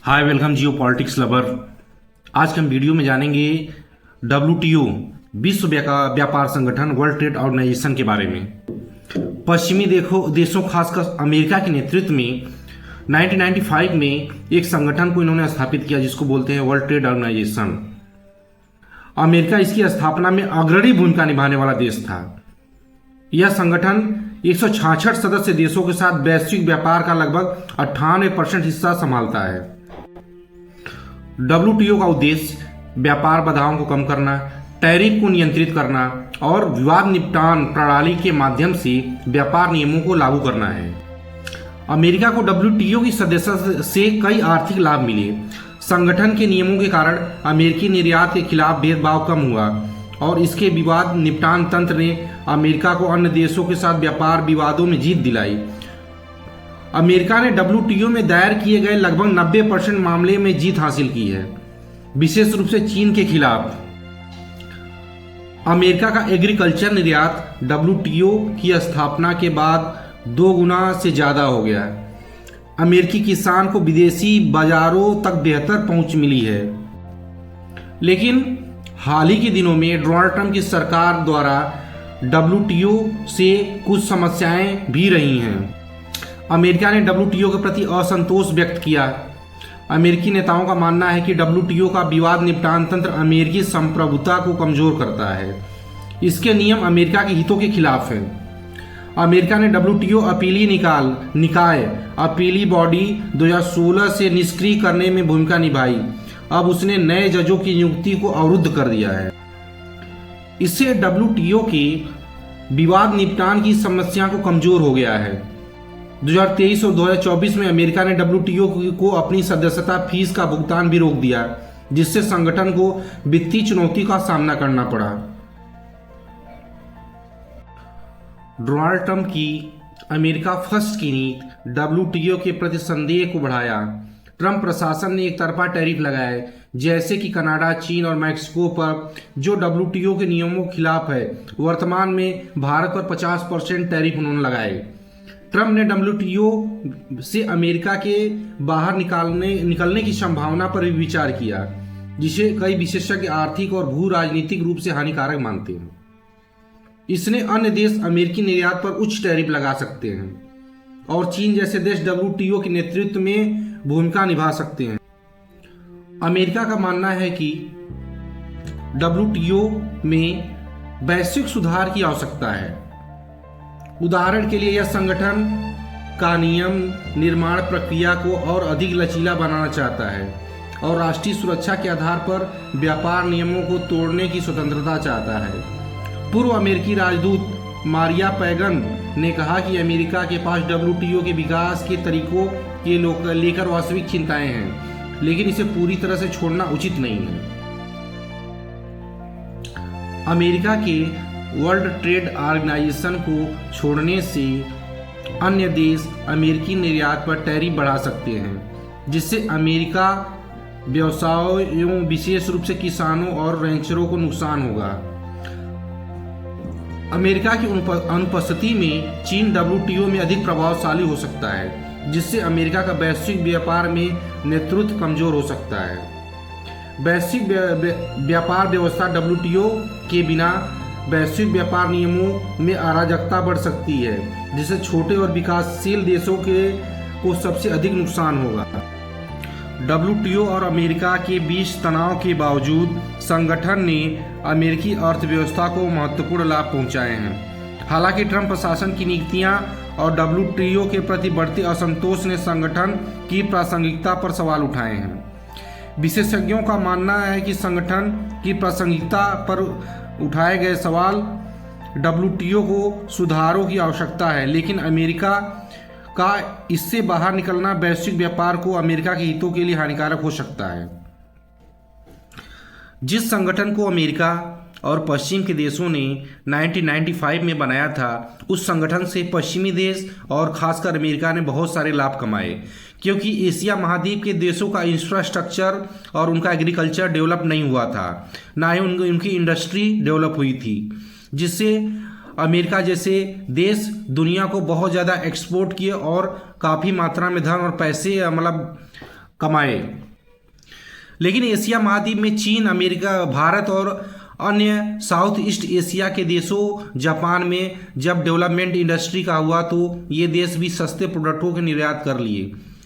Hi welcome जियो politics lover. आज के हम वीडियो में जानेंगे WTO विश्व व्यापार संगठन वर्ल्ड ट्रेड ऑर्गेनाइजेशन के बारे में। पश्चिमी देशों खासकर अमेरिका के नेतृत्व में 1995 में एक संगठन को इन्होंने स्थापित किया जिसको बोलते हैं वर्ल्ड ट्रेड ऑर्गेनाइजेशन। अमेरिका इसकी स्थापना में अग्रणी भूमिका निभाने वाला देश था। यह संगठन 166 सदस्य देशों के साथ वैश्विक व्यापार का लगभग 98% हिस्सा संभालता है। WTO का उद्देश्य व्यापार बाधाओं को कम करना, टैरिफ को नियंत्रित करना और विवाद निपटान प्रणाली के माध्यम से व्यापार नियमों को लागू करना है। अमेरिका को WTO की सदस्यता से कई आर्थिक लाभ मिले। संगठन के नियमों के कारण अमेरिकी निर्यात के खिलाफ भेदभाव कम हुआ और इसके विवाद निपटान तंत्र ने अमेरिका को अन्य देशों के साथ व्यापार विवादों में जीत दिलाई। अमेरिका ने WTO में दायर किए गए लगभग 90% मामले में जीत हासिल की है, विशेष रूप से चीन के खिलाफ। अमेरिका का एग्रीकल्चर निर्यात WTO की स्थापना के बाद 2 गुना से ज़्यादा हो गया। अमेरिकी किसान को विदेशी बाजारों तक बेहतर पहुंच मिली है। लेकिन हाल ही के दिनों में डोनाल्ड ट्रंप की सरकार द्वारा WTO से कुछ समस्याएं भी रही हैं। अमेरिका ने WTO के प्रति असंतोष व्यक्त किया। अमेरिकी नेताओं का मानना है कि WTO का विवाद निपटान तंत्र अमेरिकी संप्रभुता को कमजोर करता है। इसके नियम अमेरिका के हितों के खिलाफ हैं। अमेरिका ने WTO अपीली निकाय अपीली बॉडी 2016 से निष्क्रिय करने में भूमिका निभाई। अब उसने नए जजों की नियुक्ति को अवरुद्ध कर दिया है। इससे WTO के विवाद निपटान की समस्या को कमजोर हो गया है। 2023 और 2024 में अमेरिका ने WTO को अपनी सदस्यता फीस का भुगतान भी रोक दिया, जिससे संगठन को वित्तीय चुनौती का सामना करना पड़ा। डोनाल्ड ट्रंप की अमेरिका फर्स्ट की नीति WTO के प्रति संदेह को बढ़ाया। ट्रंप प्रशासन ने एक तरफा टैरिफ लगाए, जैसे कि कनाडा, चीन और मैक्सिको पर, जो WTO के नियमों के खिलाफ है। वर्तमान में भारत पर 50% टैरिफ उन्होंने लगाए। ट्रंप ने WTO से अमेरिका के बाहर निकलने की संभावना पर भी विचार किया, जिसे कई विशेषज्ञ आर्थिक और भू राजनीतिक रूप से हानिकारक मानते हैं। इसने अन्य देश अमेरिकी निर्यात पर उच्च टैरिफ लगा सकते हैं और चीन जैसे देश WTO के नेतृत्व में भूमिका निभा सकते हैं। अमेरिका का मानना है कि WTO में वैश्विक सुधार की आवश्यकता है। उदाहरण के लिए यह संगठन का नियम निर्माण प्रक्रिया को और अधिक लचीला बनाना चाहता है और राष्ट्रीय सुरक्षा के आधार पर व्यापार नियमों को तोड़ने की स्वतंत्रता चाहता है। पूर्व अमेरिकी राजदूत मारिया पैगन ने कहा कि अमेरिका के पास WTO के विकास के तरीकों के लेकर वास्तविक चिंताएं हैं, लेकिन इसे पूरी तरह से छोड़ना उचित नहीं है। अमेरिका के वर्ल्ड ट्रेड ऑर्गेनाइजेशन को छोड़ने से अन्य देश अमेरिकी निर्यात पर टैरिफ बढ़ा सकते हैं, जिससे अमेरिका व्यवसायों, विशेष रूप से किसानों और रैंचरों को नुकसान होगा। अमेरिका की अनुपस्थिति में चीन WTO में अधिक प्रभावशाली हो सकता है, जिससे अमेरिका का वैश्विक व्यापार में नेतृत्व कमजोर हो सकता है। वैश्विक व्यापार व्यवस्था WTO के बिना वैश्विक व्यापार नियमों में अराजकता बढ़ सकती है, जिससे छोटे और विकासशील देशों को सबसे अधिक नुकसान होगा। WTO और अमेरिका के बीच तनाव के बावजूद संगठन ने अमेरिकी अर्थव्यवस्था को महत्वपूर्ण लाभ पहुंचाए हैं। हालांकि ट्रंप प्रशासन की नीतियां और WTO के प्रति बढ़ते असंतोष ने संगठन की प्रासंगिकता पर सवाल उठाए हैं। विशेषज्ञों का मानना है कि संगठन की प्रासंगिकता पर उठाए गए सवाल WTO को सुधारों की आवश्यकता है, लेकिन अमेरिका का इससे बाहर निकलना वैश्विक व्यापार को अमेरिका के हितों के लिए हानिकारक हो सकता है। जिस संगठन को अमेरिका और पश्चिम के देशों ने 1995 में बनाया था, उस संगठन से पश्चिमी देश और खासकर अमेरिका ने बहुत सारे लाभ कमाए, क्योंकि एशिया महाद्वीप के देशों का इंफ्रास्ट्रक्चर और उनका एग्रीकल्चर डेवलप नहीं हुआ था, ना ही उनकी इंडस्ट्री डेवलप हुई थी, जिससे अमेरिका जैसे देश दुनिया को बहुत ज़्यादा एक्सपोर्ट किए और काफ़ी मात्रा में धन और पैसे कमाए। लेकिन एशिया महाद्वीप में चीन, अमेरिका, भारत और अन्य साउथ ईस्ट एशिया के देशों, जापान में जब डेवलपमेंट इंडस्ट्री का हुआ तो ये देश भी सस्ते प्रोडक्टों के निर्यात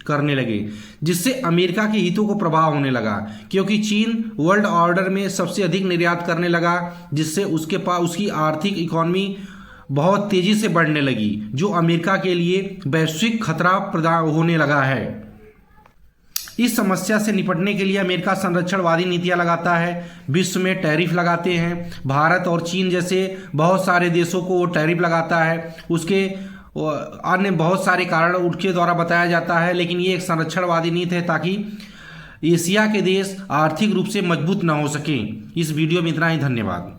करने लगे, जिससे अमेरिका के हितों को प्रभाव होने लगा, क्योंकि चीन वर्ल्ड ऑर्डर में सबसे अधिक निर्यात करने लगा, जिससे उसकी आर्थिक इकोनॉमी बहुत तेजी से बढ़ने लगी, जो अमेरिका के लिए वैश्विक खतरा प्रदान होने लगा है। इस समस्या से निपटने के लिए अमेरिका संरक्षणवादी नीतियां लगाता है, विश्व में टैरिफ लगाते हैं। भारत और चीन जैसे बहुत सारे देशों को वो टैरिफ लगाता है, उसके अन्य बहुत सारे कारण उनके द्वारा बताया जाता है, लेकिन ये एक संरक्षणवादी नीति है ताकि एशिया के देश आर्थिक रूप से मजबूत न हो सकें। इस वीडियो में इतना ही, धन्यवाद।